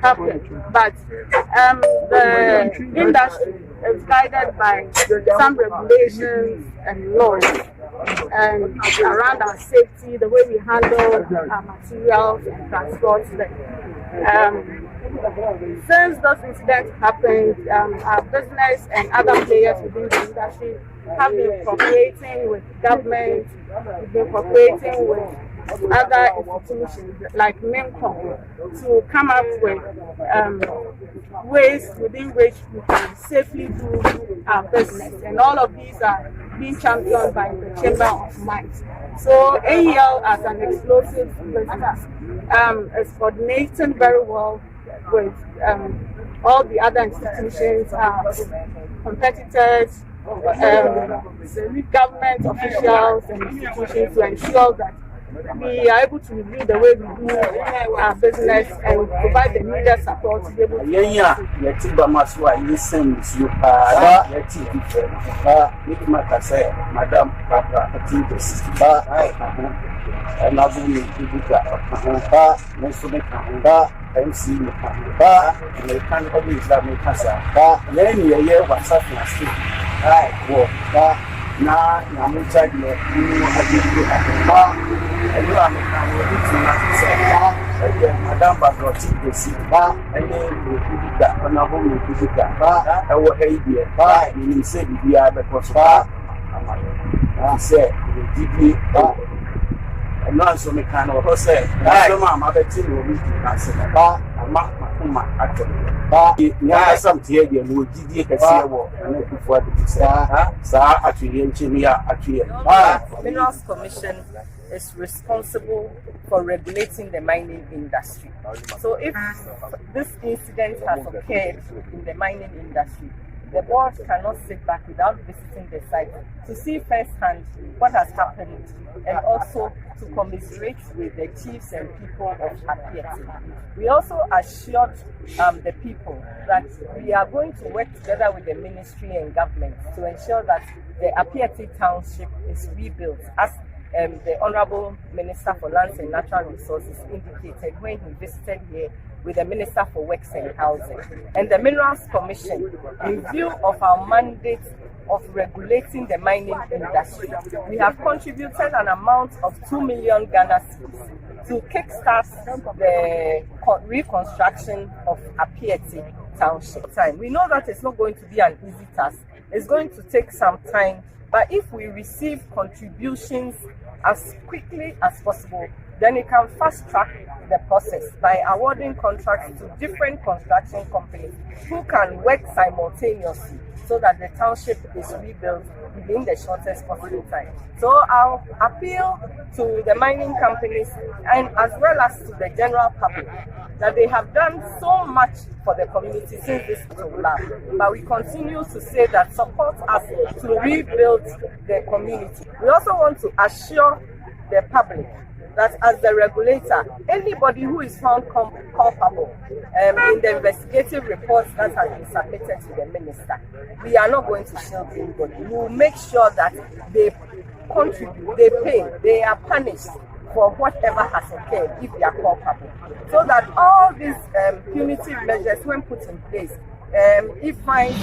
happen. But the industry is guided by some regulations and laws and around our safety, the way we handle our materials and transport them. Since those incidents happened, our business and other players within the industry have been cooperating with government, we've been cooperating with other institutions like MINCOM to come up with ways within which we can safely do our business. And all of these are being championed by the Chamber of Mines. So AEL as an explosive business is coordinating very well with all the other institutions, competitors, government officials and institutions to ensure that we are able to review the way we do our business and provide the needed support to be able Madam Bagroti, the Siba, and then Honorable Kuzika, our Hadia, you said we are the Prosper. I said, deeply, and not so mechanical. I said, I'm betting you will be answered. Some tear will give a war and before the Sir, actually, Minerals Commission is responsible for regulating the mining industry. So if this incident has occurred in the mining industry, the board cannot sit back without visiting the site to see firsthand what has happened and also to commiserate with the chiefs and people of appiatse. We also assured the people that we are going to work together with the ministry and government to ensure that the appiatse township is rebuilt, as the Honorable Minister for Lands and Natural Resources indicated when he visited here with the Minister for Works and Housing. And the Minerals Commission, in view of our mandate of regulating the mining industry, we have contributed an amount of 2 million Ghana cedis to kickstart the reconstruction of appiatse township. We know that it's not going to be an easy task. It's going to take some time. But if we receive contributions as quickly as possible, then it can fast track the process by awarding contracts to different construction companies who can work simultaneously so that the township is rebuilt within the shortest possible time. So I'll appeal to the mining companies and as well as to the general public that they have done so much for the community since this collapse. But we continue to say that support us to rebuild the community. We also want to assure the public that as the regulator, anybody who is found culpable in the investigative reports that have been submitted to the minister, we are not going to shield anybody. We will make sure that they contribute, they pay, they are punished for whatever has occurred if they are culpable. So that all these punitive measures, when put in place, if fines